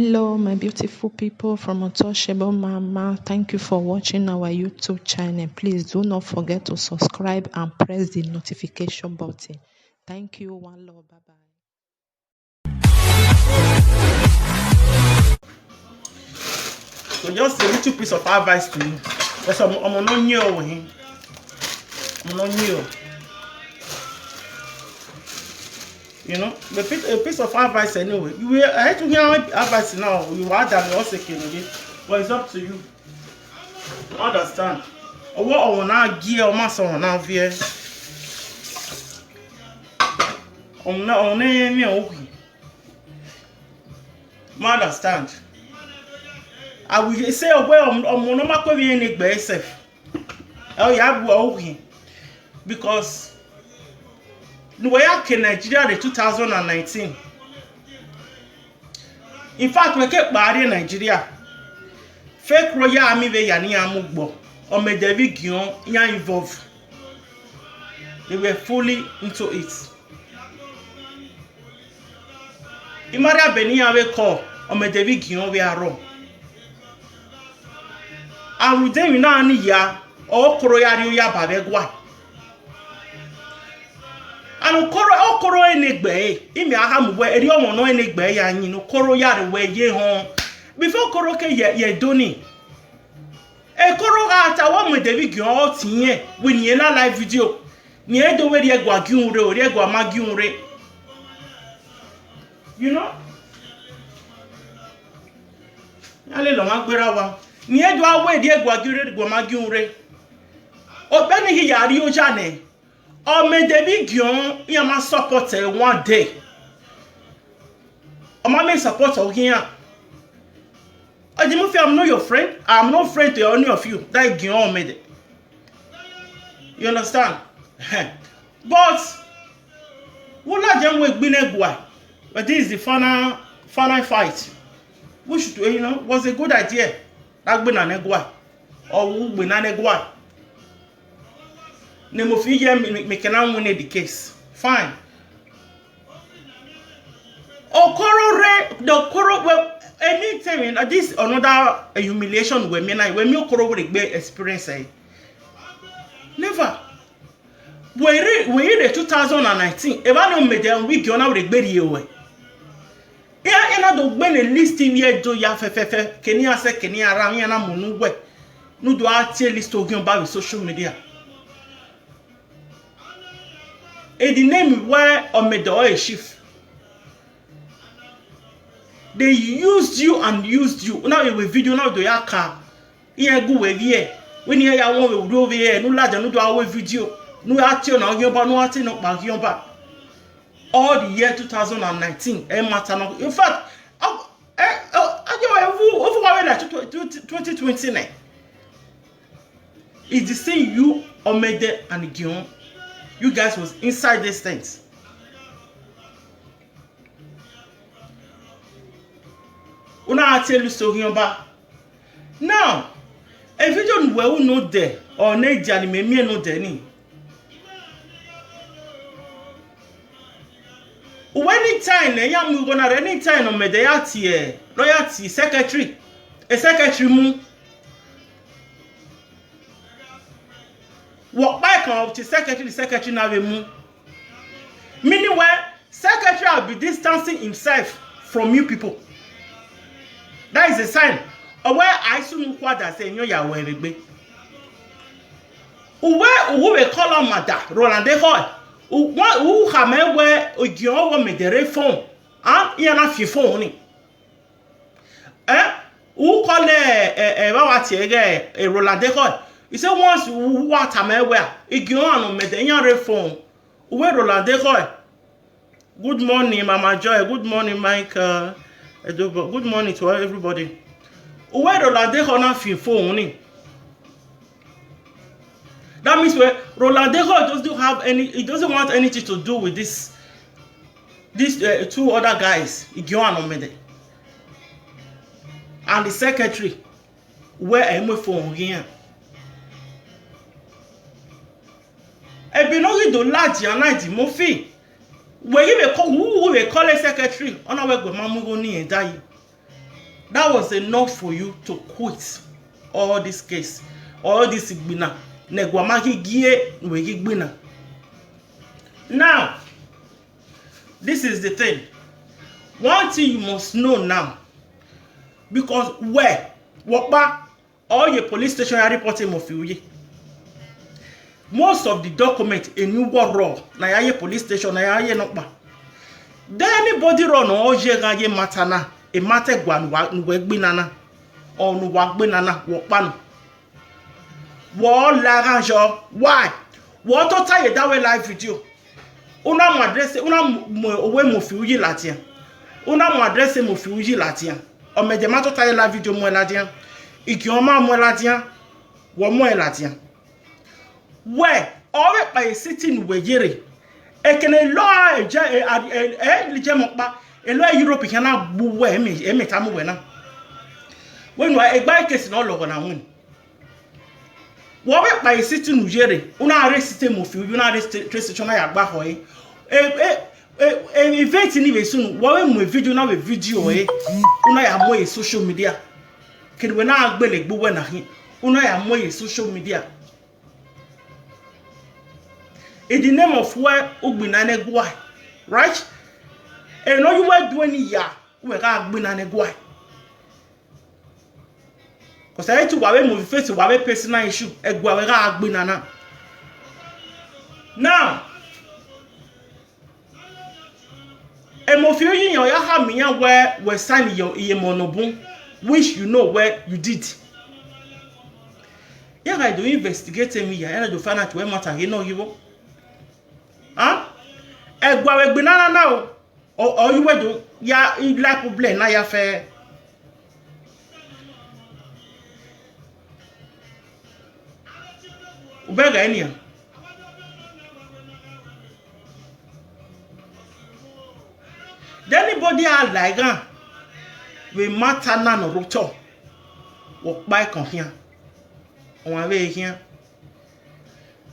Hello, my beautiful people from Untouchable Mama. Thank you for watching our YouTube channel. Please do not forget to subscribe and press the notification button. Thank you. One love. Bye bye. So just a little piece of advice to you. Because I'm not new with him. I'm not new. You know, a piece of advice anyway. I had to hear advice now. You are that also again. But it's up to you. Understand? Or what I want to gear or master on now here. I'm not on any okay. Understand? I will say, well, I'm not going to be any safe. Oh, yeah, okay. Because the way I can Nigeria the 2019. In fact, we kept bad in Nigeria. Fake royal army we yani amugbo or me David Gion ya involved. They were fully into it. Imaria Benia we call or me David Gion we are wrong. And we then na ni ya or koroya ya babegwa. And okoro enegbe imi aham we eri omo no enegbe ya yin no koro ya we ye hon before koro ke ye doni e koro ata wo me David Gion tinye we ni na live video ni e do we ri egwa giunre ori egwa ma giunre, you know ale lo ma gbera wa ni e do awe di egwa giunre egwa ma giunre o be ni hi yari o jane. Or may David Gion you ma support one day. Or my support here. Or I'm not your friend. I'm not friend to any of you. That Gion made it. You understand? But what not them will be negwa. But this is the final fight. Which was a good idea. That be na negwa. Or who be na negwa. Nemofiye me cannot win the case. Fine. Well, anytime this another humiliation when me okoro will be experience. Never. We the 2019. Eva no me dem we gonna will be here. Yeah, ena do gbe ne list here do ya fefefe. Kenya se Kenya ara yan na munu we. No do atie list ogun ba with social media. And the name where Omedo is shift. They used you and used you. Now you video now do ya car. Here go we here. When you ya won we do over here. No lad no do our video. No ati na ogun ba no ati no ba ogun ba. All the year 2019 matter no. In fact, over 2020. It's the same you Omede and Gion. You guys was inside these things. Una tell you so here ba. Now, if you don't well know there or ne jali me no there ni. Anytime ya mu gonna anytime no me dey at here, loyalty secretary. A secretary mu what back of the secretary now mu. Meaning where secretary will be distancing himself from you people. That is a sign of where I soon kwada say you ya we regbe. Who we call on mother Roland de Hoy. Who have where ogion wo me the phone and ya na fi phone ni. Who call Roland de Hoy. He said once what am I where? Igion me the yan phone. Where Roland de Hoy. Good morning, Mama Joy. Good morning, Mike. Good morning to everybody. Where Roland de Hoy na fi phone ni. That means where Roland de Hoy doesn't have any. He doesn't want anything to do with these two other guys. Igion me the. And the secretary where am phone here. Ebinogi do large and night mofi. Where you call who we call a secretary? On our go mamu go ni and die. That was enough for you to quit all this case, all this igbina. Negwamaki gie wegigbina. Now, this is the thing. One thing you must know now, because all your police station are reporting of you. Most of the documents in New World Raw, na ya police station, na ya nokba. Then anybody run or je matana, a matter gwan wegbinana, or no wagbinana, wokpan. War laranjo, why? What to tie that way live video? Una mo address, una we mo fiuji latia. Una mo address mo fiuji latia. O me de mato tie live video mo latia. Ikioma mo latia, wo mo latia. Where all by sitting wejere ekene law je mokpa elo Europe kana buwe emetamu we na when we egba case no logo na won wo be by sitting wejere una arrest system of you una arrest station na yagba hoye event ni be sunu wo we mo video na we video una ya mo social media kene we na agbele gbo na hin una ya mo social media. In the name of where Ugbinane Guai, right? And no, you were doing ya, we are Ugbinane Guai. Because I had to move face to a personal issue, a Guavera Ugbinana. Now, a Mofuin, your Yahamia, where we signing your Iemonobun, which you know where you did. Yeah, I do investigate me, and I do find out where matter, you know, you. Huh? Egwa banana now. Or you do ya like problem na ya fair. Ubega enia. Anybody are like we matter na no roto. Walk by kon here. On way here.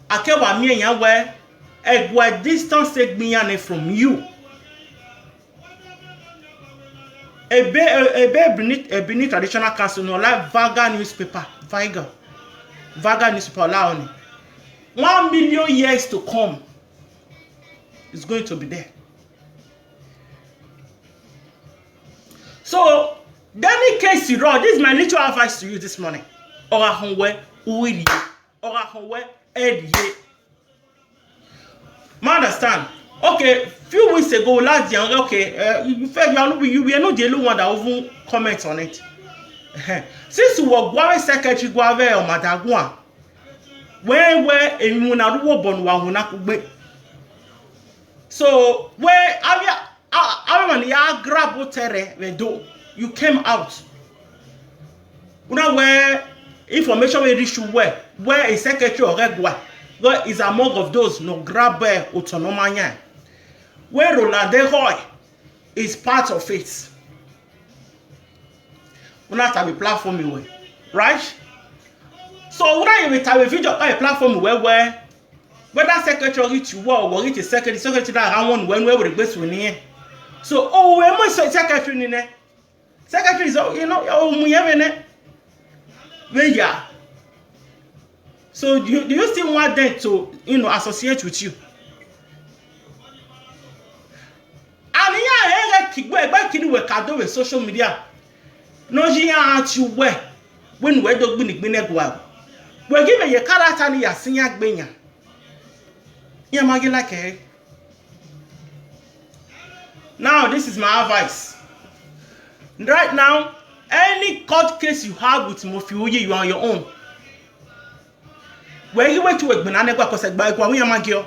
Akewa mi yan where a distance take from you. A Benin traditional council no like Vaga newspaper. Vaga newspaper only. 1 million years to come is going to be there. So, any case you run, this is my little advice to you this morning. Ora honwe uiri. Ora honwe ediye. I understand. Okay, few weeks ago, last year, okay, you are not the only one that even comment on it. Since you were Guave Secretary Guave or Madagua, where a Munaruo Bonwa. So, where I grab terre you came out. Where information will reach you where a secretary or Gua. God is among of those no grab autonomia. Where Roland Hoy is part of it. We not have a platform right? So when I have a video on a platform where that secretary to war or it is secretary that I want when we will best win here. So we must secretary in there. Secretary is you know we have in it. So do you still want them to, associate with you? And yeah, with social media. No, she aren't you where when we don't be we're giving your character ni senior benya. Yeah, Maggie like now, this is my advice. Right now, any court case you have with Mofiuye, you are on your own. Where you went to a banana because I buy Magio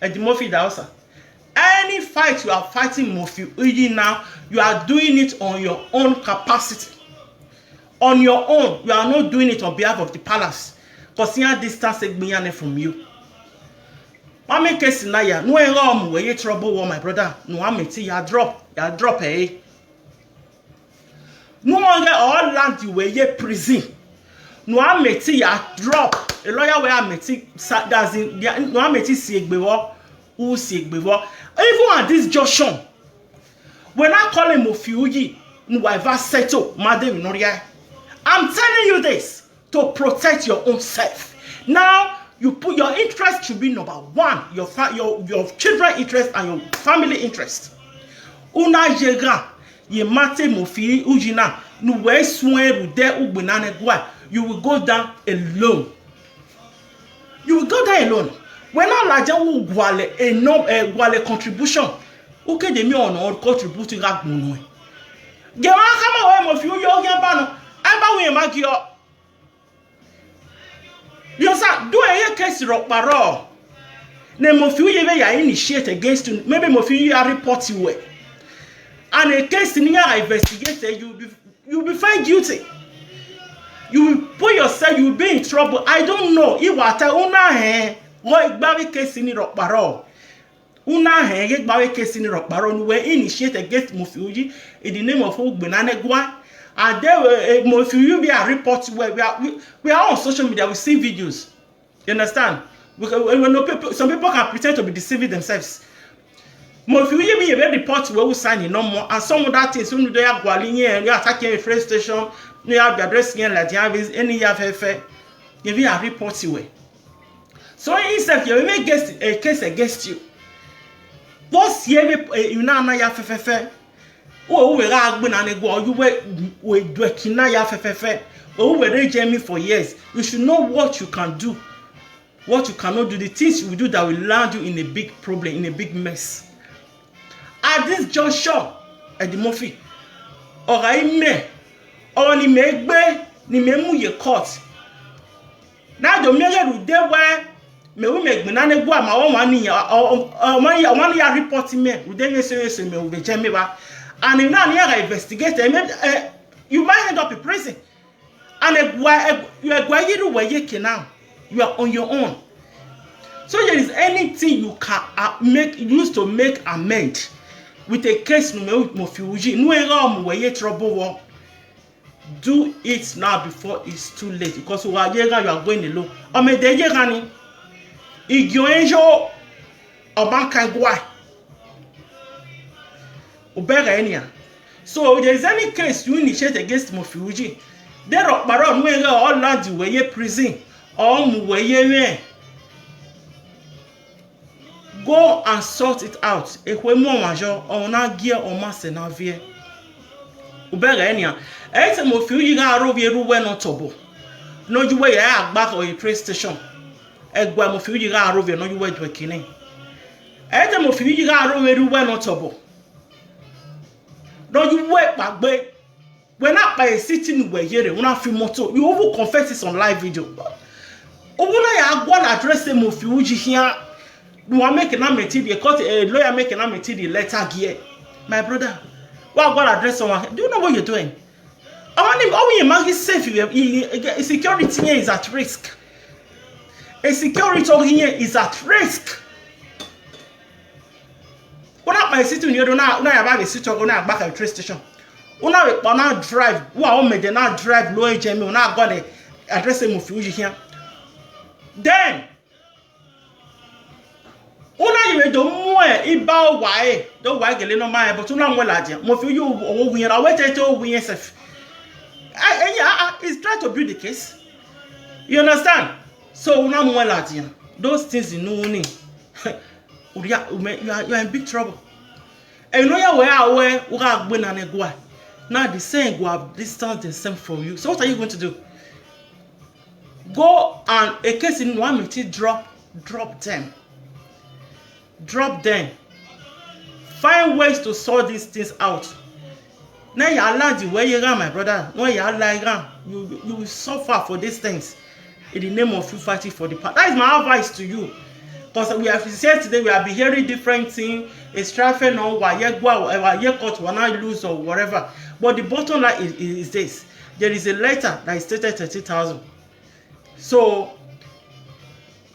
and the Idahosa. Any fight you are fighting Mofiuye now, you are doing it on your own capacity. On your own, you are not doing it on behalf of the palace. Because you are distance from you. Mama case na ya no where you trouble my brother. No ameti ya drop No longer all land you where you prison. No ameti ya drop. A lawyer where ameti doesn't no ameti si egbewo who si egbewo. Even at this junction, When I call him Mofiuji, Nueva Seto, Madam Noria. I'm telling you this to protect your own self. Now, you put your interest should be number one, your children interest and your family interest. Una jega, ye mate Mofi Ujina, Nuwe Sweru de Ubunane Gua, you will go down alone. You will go down alone. When I laja wu gwale gwale contribution, uke de mi on contribute to that mono. Ge wa kama we Mofi Ujo gen bano, aba we magi o. You say do a case rock baro. Ne Mofi Ujo be ya initiate against you. Maybe Mofi Ujo report you we. And a case in your investigate, you'll be found guilty. You will put yourself, you will be in trouble. I don't know. If what una he, what baby case in rock baro. Una he, get baby case in rock baro. We initiate against Mofiuji in the name of Benanegua. And there were Mofiuji be a report where we are on social media. We see videos. You understand? Some people can pretend to be deceiving themselves. If you be a report where we sign no more, and some of that is when they are going and you are attacking a train station, you have the addressing like you have any FFA, you be a report away. So instead, you may get a case against you. What's here? You know, na ya FFA. Oh, we are going to go. You were doing na ya FFA. Oh, we were Jamie for years. You should know what you can do, what you cannot do, the things you will do that will land you in a big problem, in a big mess. At this juncture, at the Mofi, or I may, or ni me gbe, ni me mu ye court. Now the mayor will there where me we make banana go ma one ya report me, we then say me we jam me ba. And if now you investigate, you might end up in prison. And you are going to where now. You are on your own. So there is anything you can use to make amend. With a case no Mofiuji, no era where you trouble. Do it now before it's too late. Because you are going alone. Or me de yegani. Igyo enjo obankan gwa. Ubega enya. So if there is any case you initiate against Mofiuji, there are baron no era all land where you prison or where you go and sort it out. Ekwe mo majo ona gia o masenavie. Ubega enya. Ete Mofiuji ga arovie ruwe no tobo. No juwe ya agba or a train station. Egwa Mofiuji ga arovie no juwe dwekine. Ete Mofiuji ga arovie ruwe no tobo. No juwe bagbe. When I by sitting where here, when I feel moto, you will confess this on live video. Obuna ya agwa address Mofiuji here. You are making a material, a lawyer making a material letter gear. My brother, what God address someone? Do you know what you're doing? I want him, oh, you make it safe. Security here is at risk. A security here is at risk. When I my city, you don't know about the city, go now back at the train station. When I drive, who are made not drive low HM, when I got the address of Mofiuji here. Then una you do more iba why do why gele no my but una mo laje Mofiuji o win ra wete to win self is trying to build the case. You understand? So una mo laje those things you know ni you are in big trouble. And you know where we are going na negwa. Now the saying go have distance themselves from you. So what are you going to do? Go and a case in one minute drop them. Drop them. Find ways to sort these things out. Now you allow the way you are, my brother. No, you allow you will suffer for these things in the name of you fighting for the part. That is my advice to you. Because we have said today we have been hearing different things. It's traffic or why you cut when I lose or whatever. But the bottom line is this: there is a letter that is stated 30,000. So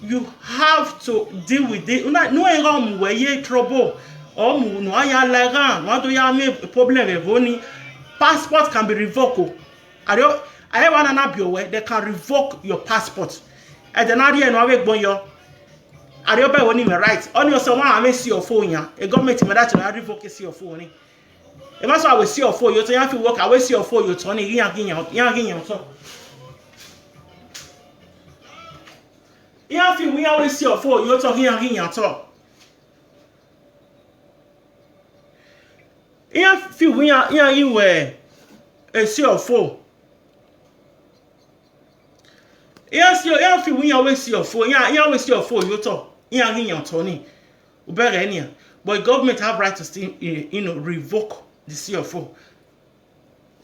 you have to deal with it. No where you trouble or no I do you have a problem with only passport can be revoked. I have an app your way they can revoke your passport. And then I know I going your I right on your someone I may see your phone ya a government that revoke your phone. E ma so I will see your phone, you tell you work, I will see your phone, you turn it, yan so. Yan fi we always see your phone, you talk yan so. Yan fi we yan you see your phone. Yan fi we always see your phone, yan always see your phone, you talk yan turn it. But government have right to still revoke the CFO.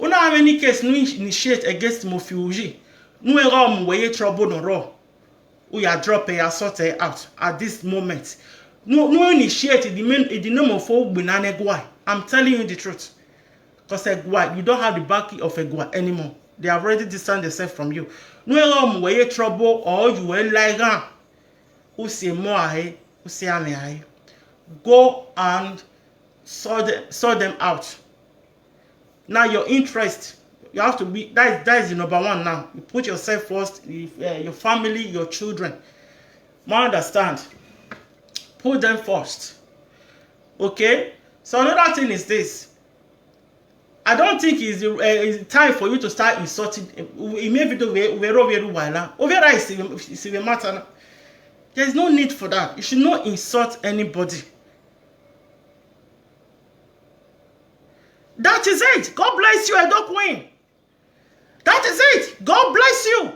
Una have any case no initiate against Mofiuji. No rom where trouble no raw. We are dropping a sort out at this moment. No initiate the name of Banana Gua. I'm telling you the truth. Because a Gua, you don't have the backing of a Gua anymore. They have already distanced themselves from you. No rom where trouble or you will like who say more who say ame. Go and sort them out. Now your interest, you have to be that is the number one now. You put yourself first, your family, your children. I understand. Put them first. Okay? So another thing is this. I don't think it's time for you to start insulting. There's no need for that. You should not insult anybody. That is it. God bless you, Edo Queen. That is it. God bless you.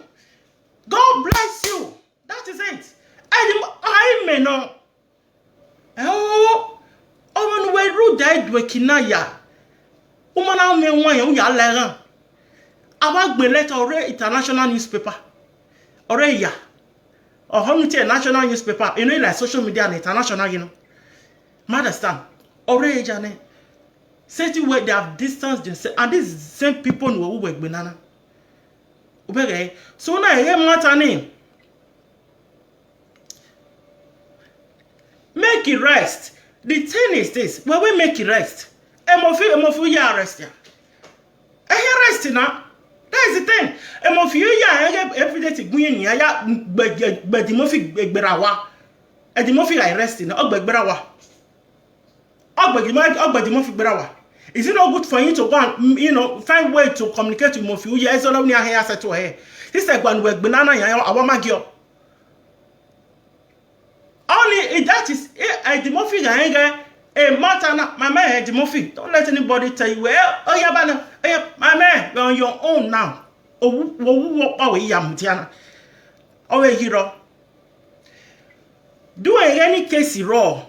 God bless you. That is it. I may know. Oh, when we ru died wekinaya. Umana me wan ya leran. Awa gbe letter ore international newspaper. Ore ya. Or how national newspaper. You know, like social media and international, you know. Understand? Ore jane. Certain way they have distanced themselves, and these same people who work banana. So now here matter name. Make it rest. The thing is this: when we make it rest, emofu ya rest ya. Rest now. That is the thing. Emofu ya every day to go in ya but the mofi begberawa. And the mofi I rest in ogbegberawa. Is it not good for you to go and find way to communicate with Mofi? Yes, all of here said to her. He said, "When we banana, I want my girl." Only that is the Mofi a matter. My man, the Mofi. Don't let anybody tell you. Well, oh yeah, banana. My man, you're on your own now. Oh, yeah, oh, hero. Do any case raw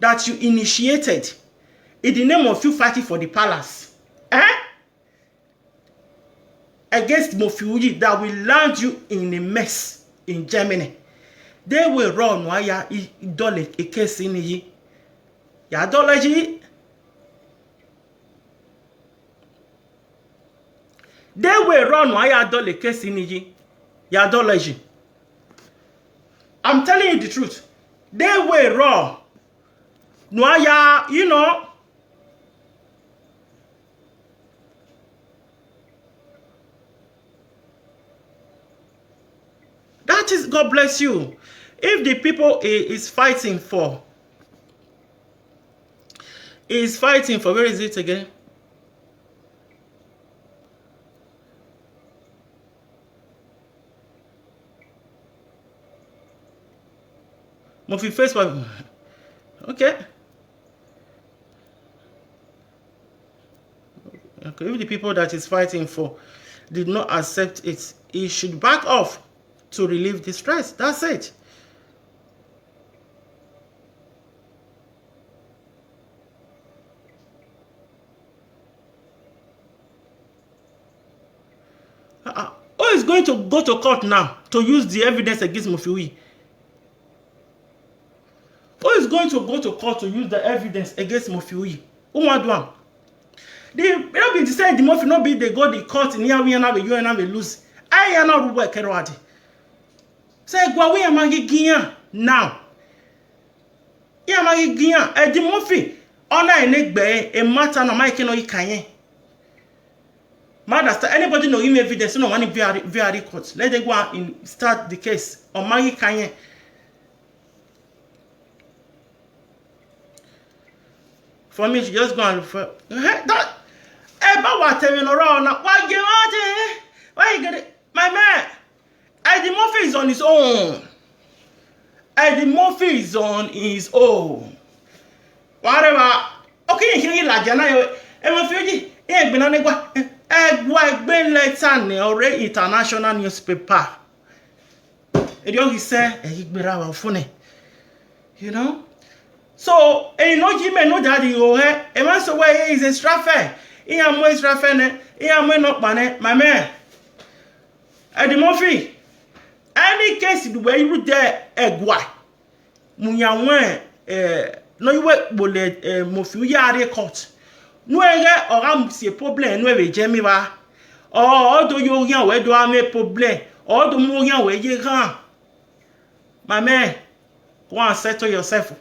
that you initiated in the name of you fighting for the palace, against Mofiuji that will land you in a mess in Germany. They will run why ya dole a case in ye. Ya dole. They will run why ya dole a case in ye. Ya dole. I'm telling you the truth. They will run. Noya, you know. That is, God bless you. If the people is fighting for, where is it again? Mofi Facebook. Okay. Okay. If the people that is fighting for did not accept it, he should back off to relieve the stress. That's it. Who is going to go to court now to use the evidence against Mofiui? Who is going to go to court to use the evidence against Mofiui? Who want one? They not be decided the Mofi not be they go the court near we and you and we lose. I am not work kerwadi. Say go we am giyan now. Ya ma giyan e di Mofi ona enegbe e matter no make no ikayen. Mother, anybody know him evidence no one via court. Let them go and start the case on Maggie Kanye. For me, she just go and look for that. But what telling around now? Why you want it? Why you get it? My man, Eddie Murphy is on his own. Eddie Murphy is on his own. Whatever. Okay, here you like Jana. Ever feel it? Eh, been on a letter ne or international newspaper. And he said, he be our funny. You know? So, you know, he may know that you have a man's away is a straffer. He am way straffer, he am way not money, my man. Eddie Murphy, any case where you would there a guy. Munyawe, no, you work bullet, Murphy, yard court. No, or I'm see a problem, no, Jamie, or do you young where do I make problem, or do more young where you come. My man, go and settle yourself.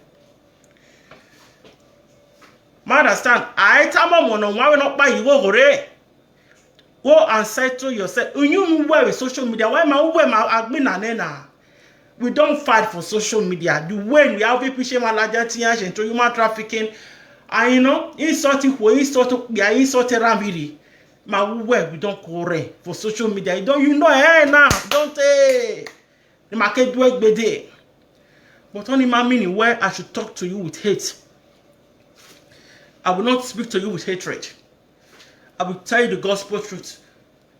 Understand? I tell my mom, why not buy you over? Go and settle yourself. You wear with social media. Why my admin and we don't fight for social media. The way we have people share my larger into human trafficking, and you know, insulting around really. My way we don't correct for social media. You know, hey now, don't the market work be there. But only my meaning where I should talk to you with hate. I will not speak to you with hatred. I will tell you the gospel truth.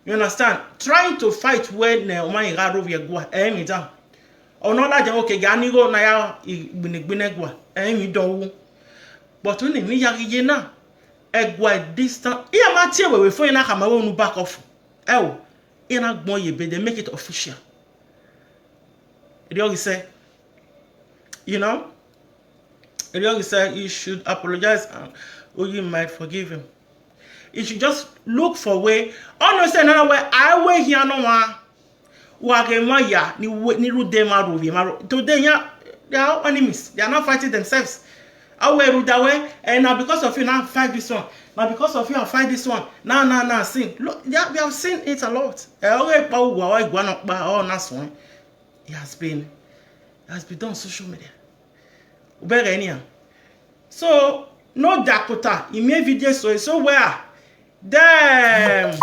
You understand? Trying to fight when my garo we go me down. Or not like okay, gani go na ya binegwa me do. But when me ya na egwa distant. Iya ma tie we for na kama wonu back off. Oh, ina gbon ye be they make it official. They always say, you know, they always say you should apologize and you might forgive him. You should just look for a way. Honestly, another way. I way here no one. Wagemaya ni rudema ruvi. Today, they are enemies. They are not fighting themselves. I way rudawe, and now because of you now fight this one. Now because of you I fight this one. Now sin. Look, yeah, we have seen it a lot. It has been done on social media. So no Dakota. He made videos so where. Damn.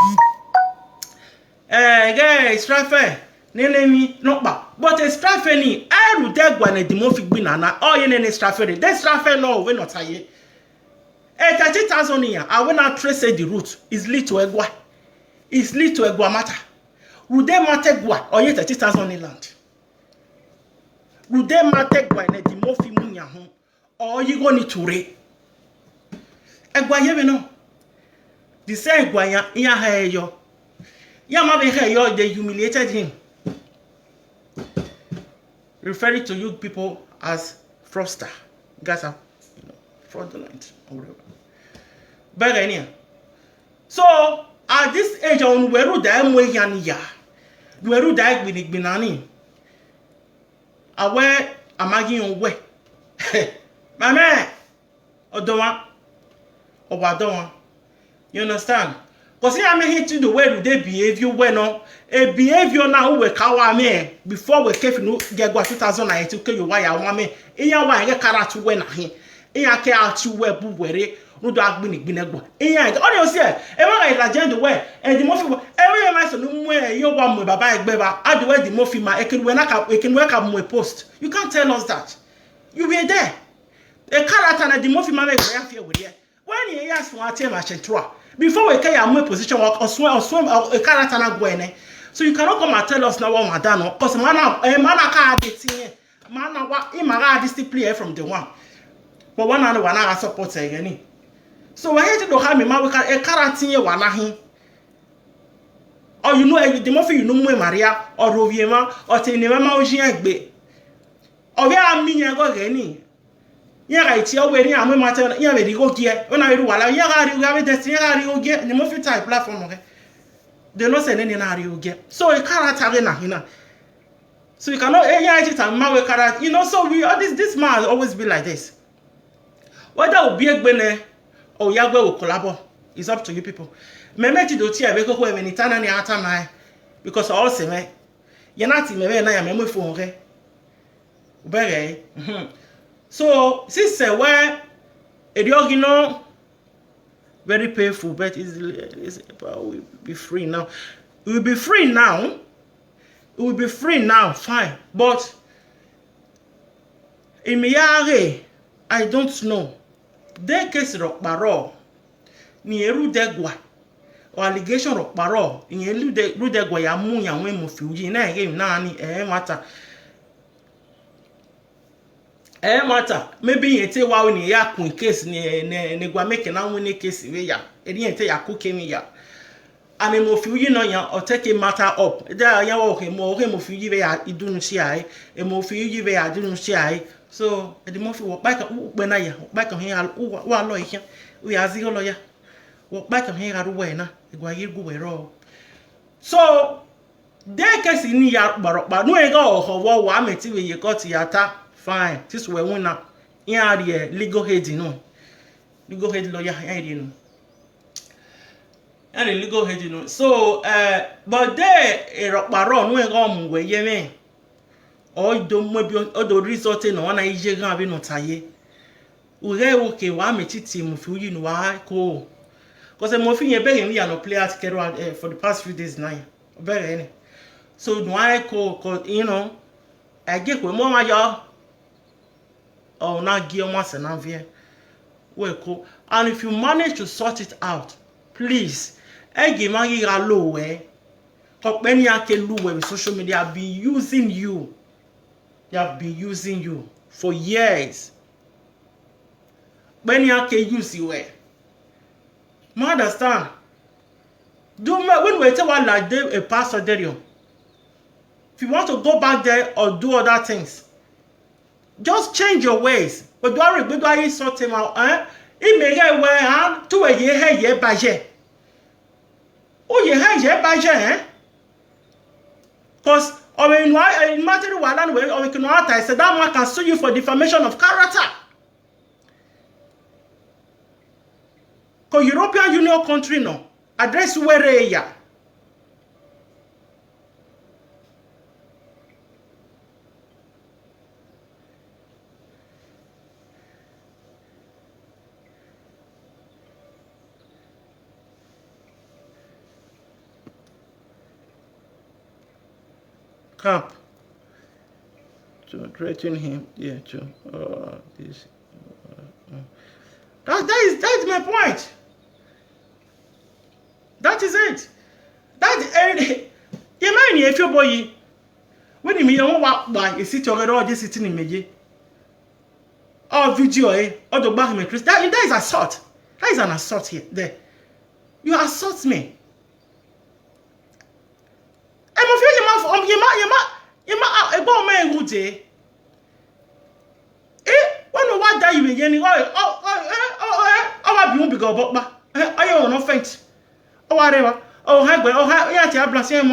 Guys, traffic. Nenemi not bad. But a traffic ni. I would take one a demorphic banana. Oh, you need traffic. This traffic no, we not say. 30,000 here. I will not trace the route. Is lead to a gua. Is lead to a guamata. Would they matter gua or yet 30,000 in land? Would they matter gua in a demorphic munya home? Or you go need to rate? A gua, you know. The same guaya in your hair, yo. Yamabe hair, yo, they humiliated him. Referring to you people as fraudster. Guys are, you know, fraudulent or whatever. But anyway. So, at this age, on where would I way ya? Where would I be binani? Aware, amagi on way. My man, Odoa, Obadoma. You understand? Because here I'm here to the way they behave you when no a behavior now we kawa me before we keep no get 2008 okay you why I want me iya why get character when ahin iya ke out you we bu were no do agbini gbinegbo iya all you say e ma like legend way and the mofi every man so no mu you wa mu baba egbe ba how the way the mofi ma e can work up mu post. You can't tell us that. You were there. A character na the mofi ma make ya fear with here. When you ask for a team at before we can have position or swim a character na go. So you cannot come and tell us now what we done because man can't get man what imaga discipline from the one. But one and one are support again. So we have to have me man we can a character one him. Or you know the more you know Maria or Roviema or Tenema Ojiegbe. Or we are meaning go again. Yeah, it's your way. I'm a matter. Yeah, we go here. When I do, while I have this, you get the most type platform. Okay, they don't send any you get. So a character na. So you cannot it and my character. You know, so we all this man always be like this. Whether will be a bene or Yahweh will collabor. It's up to you people. Me make do tia we go when it any time because all say me. You're not me na ya me phone okay. So, sister, where Ediogino, very painful, but we'll be free now. We'll be free now. We'll be free now, fine. But in Miyare, I don't know. They case rock baro. Ni eru degwa. Or allegation rock baro. Ni eru degwa ya mu ya we mo fiuji na game na ni matter. Matter. Maybe yete wa ni ya kun case ni gwa make na win case we ya. Edi yete ya ku kemi ya. And mo fiuji no ya or take a matter up. There ya wo mo fiuji we ya idunu si ai. E mo fiuji we ya idunu si ai. So, the Murphy walk back when I walk back here, one lawyer, we are zero lawyer. Walk back here at the way now, you go away. So, there case in your but no go or what I'm telling you got yata fine. This way, winner. Yeah, the legal head, you know. Legal head lawyer, you know. And the legal head, you know. So, but there, a rock baron, no go where you mean. Or don't maybe the result in one I have no tie. We okay, one me team of you know why cool. Because I'm moving a begging me and no play at for the past few days now. Very so do I call cause you know I get with more y'all. Oh now give once and I'm well cool. And if you manage to sort it out, please I give my low way. Cause many I can do with social media be using you. They have been using you for years. When you can use you, I understand. When we tell one like them, a pastor there, if you want to go back there or do other things, just change your ways. But do I sort him out? It may get where to a year budget. Oh, you have your budget, eh? Because or in matter one way, or we can I said that one can sue you for defamation of character. Because European Union country no address where ya. Camp to threaten him, yeah, to this. That's my point. That is it. You mind if your boy when you mean what by a city or all this sitting in me, or video, or the back me, that is assault. That is an assault here. There, you assault me. When we want that you begin, I be big about no faint. Oh, whatever. Oh, yeah,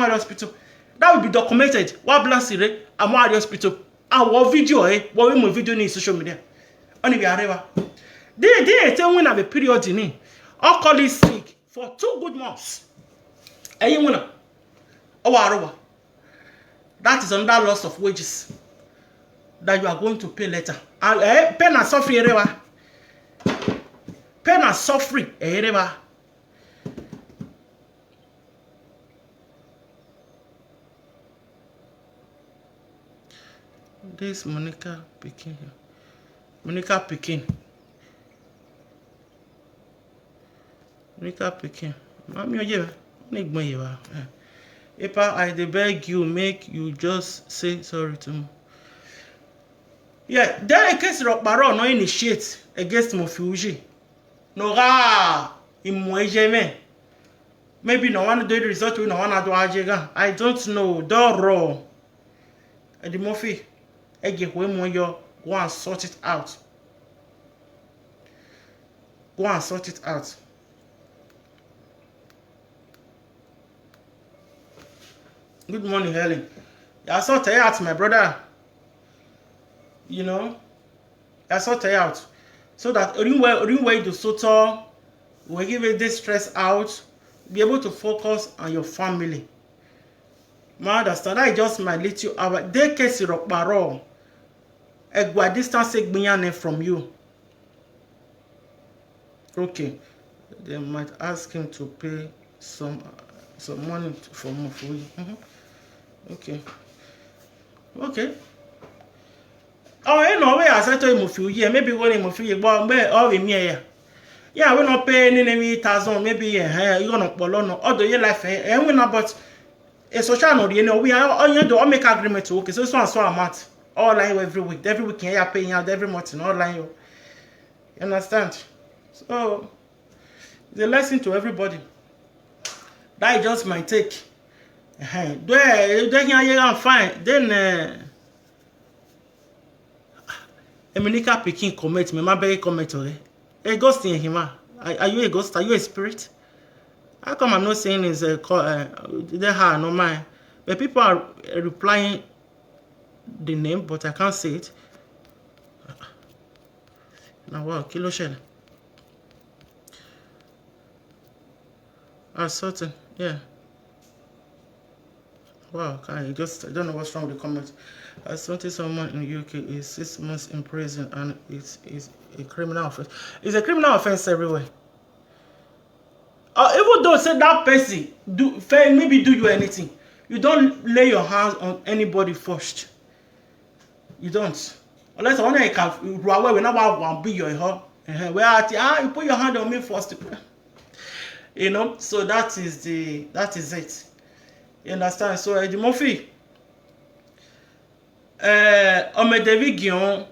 hospital. That will be documented. What blast it? I'm at the hospital. Our video, what we video in social media. Only be arriva. They tell when have a period in it. I'll call it sick for 2 good months. And you wanna. Oh, that is another loss of wages that you are going to pay later. Pain and suffering, pain and suffering, This Monica Pekin. Monica Pekin. Mami oje, nigbon ye wa. Epa, I beg you, make you just say sorry to me. Yeah, there a case of Baron no initiate against Mofuji. No maybe no one do the result, no one do ajega. I don't know. Doro. The Mofi, go and sort it out. Go and sort it out. Good morning, Helen. I saw tired, my brother. You know, I saw tired. So that way to soto will give you this stress out, be able to focus on your family. My understand, I just my little hour. They case rock baro. A distance from you. Okay. They might ask him to pay some money for more for you. Okay. Okay. Oh, you know where I said to him a few years, maybe when him a few years, but all in me. Yeah, we not pay any 1,000, maybe you're gonna follow other year life, and we not but a social no, you know, we are all you do all make agreement to okay, so so amount all line every week you are paying out every month in all line. You understand? So it's a lesson to everybody. That just my take. Do you are fine. Then Eminika picking comment me, my baby comment already. A ghost in him. Are you a ghost? Are you a spirit? How come I'm not saying is a they have no mind? But people are replying the name, but I can't say it. Now what? Kilo shell. Certain, yeah. Wow, I don't know what's wrong with the comments. Assaulting someone in the UK is 6 months in prison and it's a criminal offense. It's a criminal offense everywhere. Even though say that person maybe do you anything, you don't lay your hands on anybody first. You don't. Unless I want to can run away when I want to be your where you put your hand on me first. You know, so that is it. You understand? So Eddie Murphy, David Gion,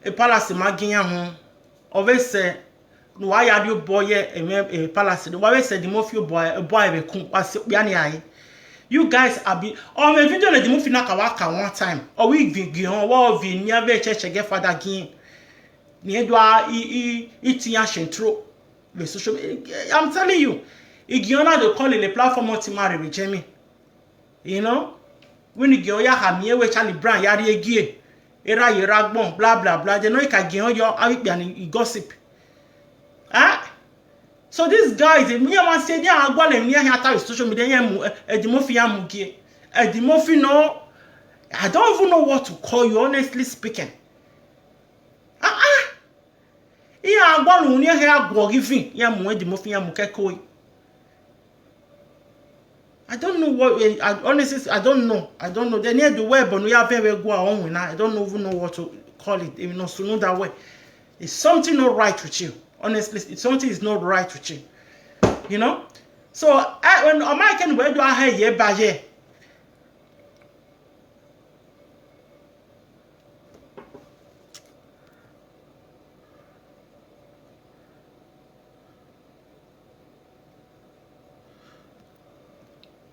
a palace magian home, always say, why are you boy a palace? Why said the Murphy boy, a boy will come as Yanni. You guys are be or my video the Murphy Nakawaka one time, or we Gion, or we never church again for that game. Near do I eat yashin through the social media. I'm telling you. Igiona they call in a platform to marry with Jamie. You know? When Igioya have me with Charlie Brown, Yari Gie, Era Yeragbon, blah blah blah. They know you can get your and gossip. Ah? So this guy is a mere man said, yeah, I'm going to near here social media. Edimofia Mugie. Edimofi, no. I don't even know what to call you, honestly speaking. Yeah, I'm going to near here go giving. Yeah, Edimofia Mukekoi. I don't know what honestly I don't know. They need the web and we have very go on now. I don't even know what to call it. Even to know that way. It's something not right with you. Honestly, it's something is not right with you. You know? So when American where do I have here by here?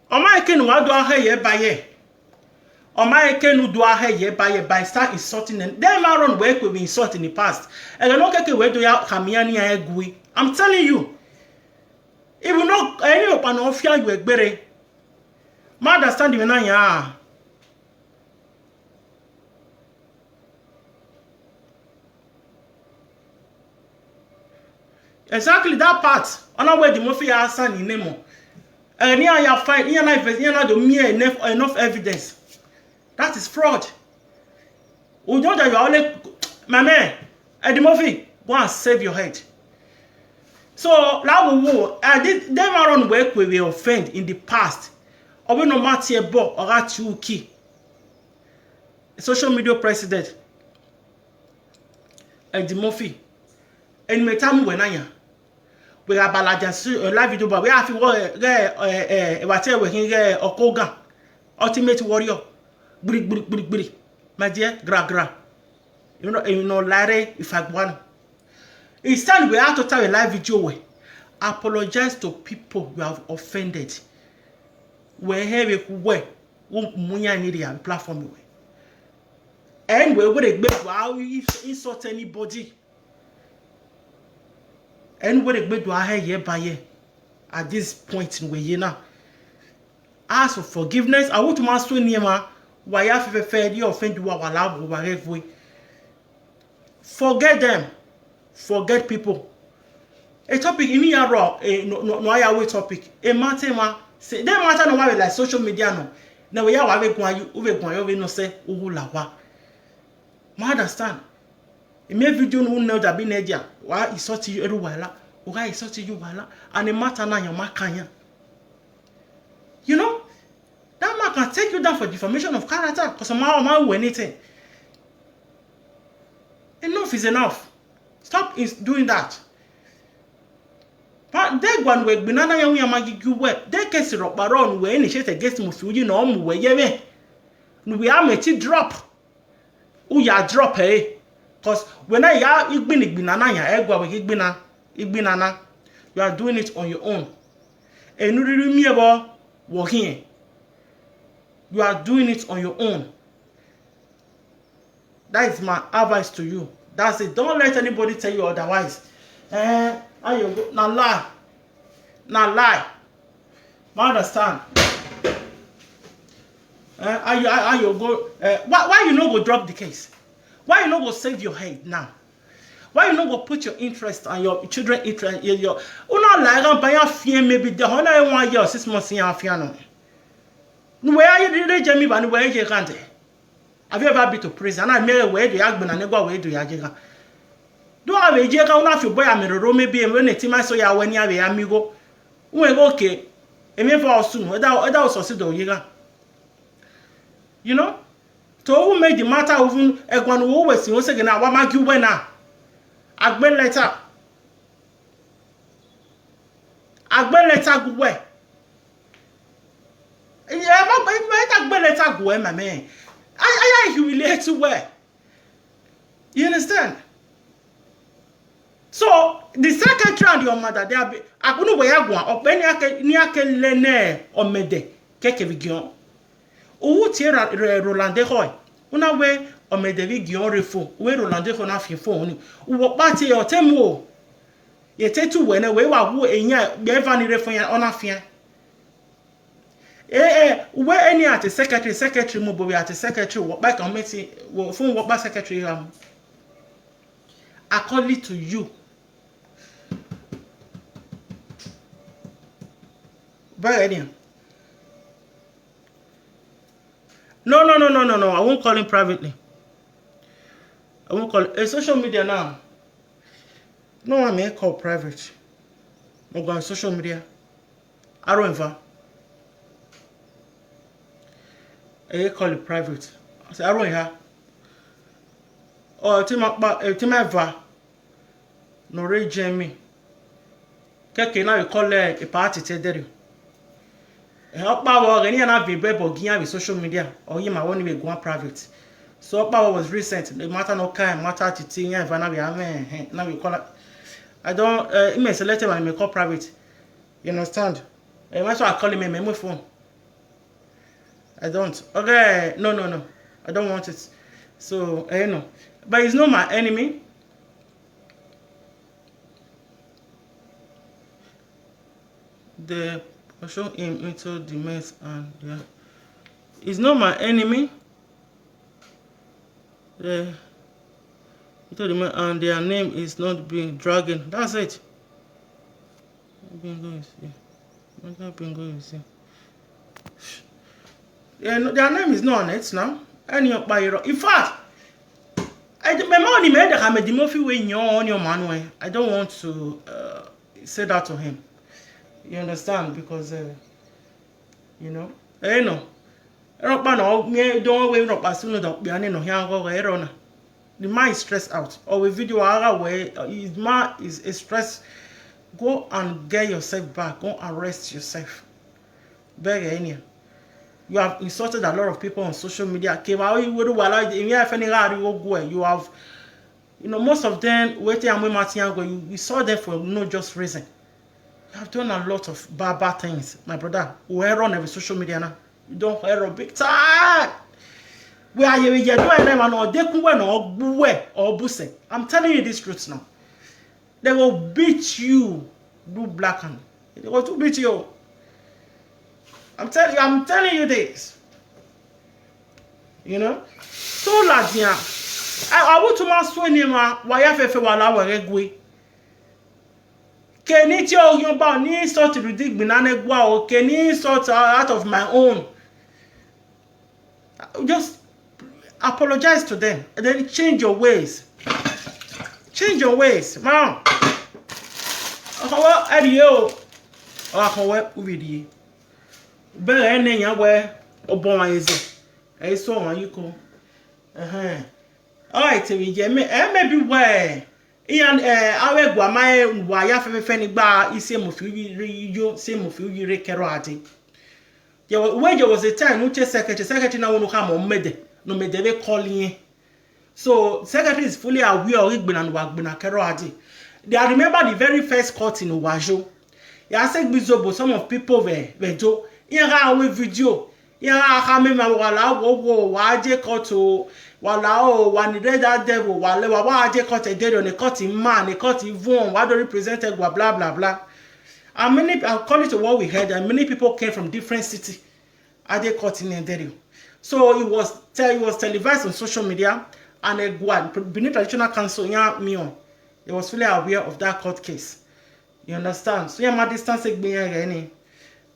American what do I have here by here? American do I have here by start insulting them. Them around work we insult in the past. And I don't where do you have I'm telling you. If you know any of an officer you better. My understanding when I exactly that part. On our way the Murphy son in Nemo. And here you find here not the mere enough evidence. That is fraud. We don't that you only my man Eddie Murphy, go and save your head. So now I did them around work where we offend in the past. Or we no matter bo or at you key. Social media president Eddie Murphy. And me time when I we have a live video, but we have to whatever we can Okoga, Ultimate Warrior, bri, my dear, gra. You know, Larry, if I want. It's time we have to tell a live video way. Apologize to people you have offended. We have a way, munya need a platform way. And we would expect how we insult anybody. And what do I have year by year at this point in where you now ask for forgiveness? I want to master Nima why you have fair you offend you our love over forget them, forget people. A topic in here raw no topic. A matter say them matter no why like social media no. Now we have no say ulawa. I understand. ime video no know that be nedia wa isoti you eru wala wa isoti you wala and the matter na your makanya. You know, that man can take you down for defamation of character because man will anything. Enough is enough. Stop doing that. But they go and we banana young yamagi you we they case rock baron we initiate against mufuji no mu we yeme. We are meti drop. Who ya drop because when I ya igbinana ya egwa we igbinana you are doing it on your own. Enuri mi ebo working. You are doing it on your own. That is my advice to you. That's it. Don't let anybody tell you otherwise. How you go? Now lie. Now lie. I understand. How you go? Why you no go drop the case? Why you no go save your head now? Why you no go put your interest and your children interest? Your not like buy a fear maybe the 101 years 6 months in your fiano. Where are you really Jamie and where you can't? Have you ever been to prison? I made a way to Yagban and go away to Yajiga. Do I have a jack on your boy? I'm a room maybe and when a team I saw ya when you have a amigo. Well, okay. And if I soon without Sosido Yiga. You know? To who made the matter of a one who always once again, I want you when I been letter. I've been letter good way. Yeah, I've been letter go, my man. I humiliate to where? You understand? So the secretary and your mother, they are I couldn't wear one or penny lene or mede keke vigion. Ou tira Rolande Hoy. Una way or mede vigion refo, where Rolande Hon off your phone. What party or temo? Ye take to when away who a year never need refo on a fear. Where any at the secretary mobile at the secretary what back on meeting phone what back secretary according to you. Very No, I won't call him privately. I won't call it social media now. No one may call private. I'm going social media. I don't ever. I call it private. I say I don't have. Oh, team ever. No re Jamie. Keke now you call a party today. Help power any and be brave with social media or you might want to go private. So power was recent. The matter no kind matter to thing and now we call it. I don't email selected when I call private. You understand? That's why I call him my phone. I don't. Okay, no. I don't want it. So no. But he's not my enemy. The show him into the mess and yeah. He's not my enemy. Into the mess and their name is not being dragon. That's it. Bingo is here. Bingo is here. Yeah, no, their name is not on it now. Any of my in fact, my money made the Hamid Murphy way on your man. I don't want to say that to him. You understand? Because you know, I know. Don't wait up as soon as the mind is stressed out. Or with video where his mind is stressed. Go and get yourself back. Go and rest yourself. Beg any. You have insulted a lot of people on social media. You have, most of them waiting and you saw them for no just reason. You have done a lot of bad things, my brother. We're on every social media now. You don't hear a big time. Where you doing or I'm telling you this truth now. They will beat you, do black hand. They will to beat you. I'm telling you this. You know? So Ladia, I want to master Nima, why I feel while I were can it you about need sort to dig banana guao? Can you sort out of my own? Just apologize to them and then change your ways. Change your ways, man. How are you? How are you? Better any where Obama is. I saw my you come. Alright, we get me. Maybe where. Ian, awe gwa mai wa ya fefe ni gba ise mo fi yo se mo fi yire kero ade. There was a time no secretary na wonu ka mo mede no mede be calling. So secretary is fully aware of igbina no agbina kero ade. I remember the very first court in Wajo. Ya say bizobo some of people were do. Iyan ga we video. Iyan ga me ma wala wo wa je court o. Wala o wa ni that devil wale wa aje cut a dead on a cutting man, a cutting von, what do represented blah blah blah. And many according to what we heard, and many people came from different cities. Aje cutting and dead. So it was televised on social media and a guard beneath traditional council they was fully aware of that court case. You understand? So my distance again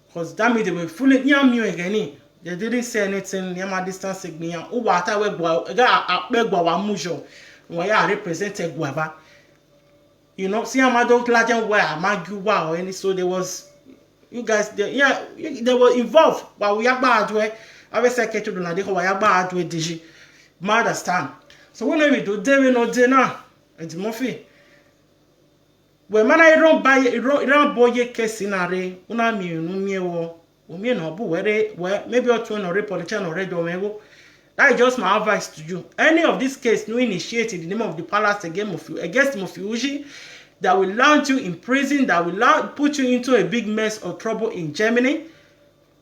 because that means they were fully again. They didn't say anything near my distance signia. Oh, what I represented guava. You know, see, I'm adult legend where Magu wow, and so there was you guys there, they were involved. But we are bad way. I was secretary to Nadiko, we are bad way, Digi. Understand? So when we do, they will not dinner. It's Murphy. When man, I don't buy it, don't boy case in a ray, unami, no where maybe or two or politician or red or that is just my advice to you. Any of this case no initiated in the name of the palace against Mofiuji that will land you in prison, that will put you into a big mess or trouble in Germany,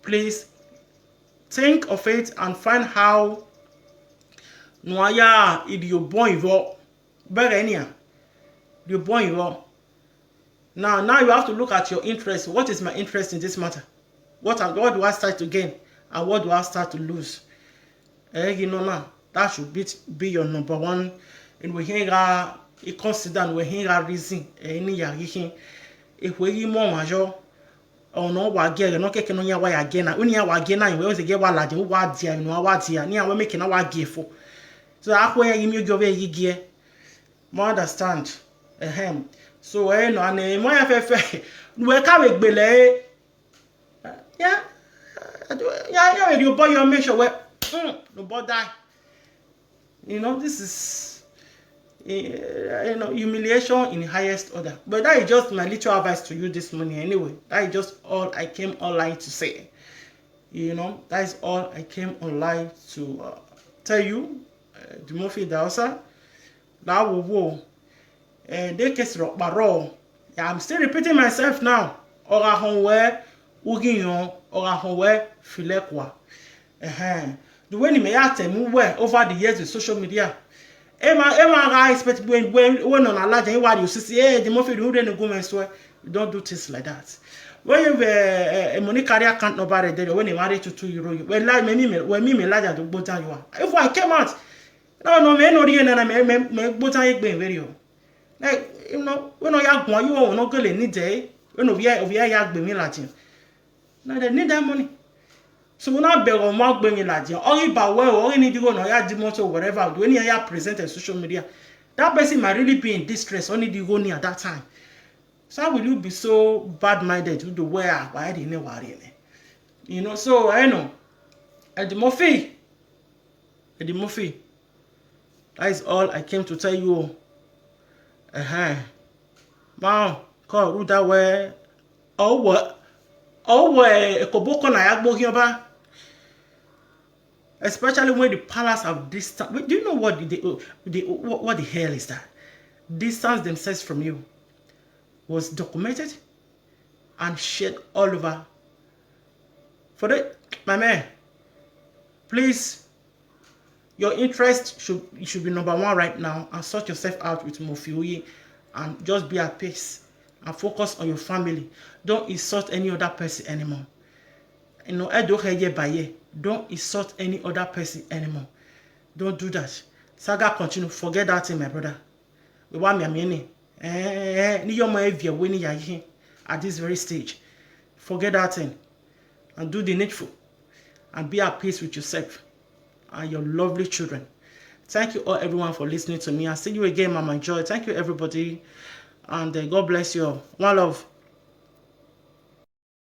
please think of it and find how Noya you born evo Berenia you born evo. Now you have to look at your interest. What is my interest in this matter? What do I start to gain and what do I start to lose? You know now that should be your number one. And we hear consider and we hear reason any ya if we more major or no wa get no keke no ya wa again na unia wa again na we always get wa laje wa dia no wa dia ni we make na wa gifo. So akwa ya yimi go be yigie. Mo understand. So no and mo ya fefe we ka we gbele. Yeah, you buy your measure where no bother. You know, this is humiliation in the highest order. But that is just my little advice to you this morning anyway. That is just all I came online to say. You know, that is all I came online to tell you. Idahosa, that will go. They case rock barrel. I'm still repeating myself now. Or where Uginyon or where Filekwa. The way you may act over the years with social media. I expect when on a large and you see, the Murphy who didn't go and swear, you don't do things like that. When you have a money carrier can't nobody there, when you married to €2, when like me larger to Botan you are. If I came out, no, man, no, and I may Botan being very like, you know, when I have one, you will not go in day, when we are yak be me Latin. Now they need that money. So we not beg on mark bring Latin. Only by well, or need to go no ya demoto or whatever. When you are present on social media, that person might really be in distress. Only the go near at that time. So how will you be so bad-minded to the where why they know what you know? So I know. Eddie Murphy. That is all I came to tell you. Wow, call root that way. Oh what? Oh where Koboko na yagbo hioba. Especially when the palace have distance. Do you know what what the hell is that? Distance themselves from you was documented and shared all over. For that, my man, please, your interest should be number one right now, and sort yourself out with Mofiuyi and just be at peace and focus on your family. Don't insult any other person anymore. You know, don't insult any other person anymore. Don't do that. Saga continue. Forget that thing, my brother. We want me at this very stage. Forget that thing and do the needful and be at peace with yourself and your lovely children. Thank you all, everyone, for listening to me. I'll see you again, Mama Joy. Thank you, everybody. And God bless you all. One love.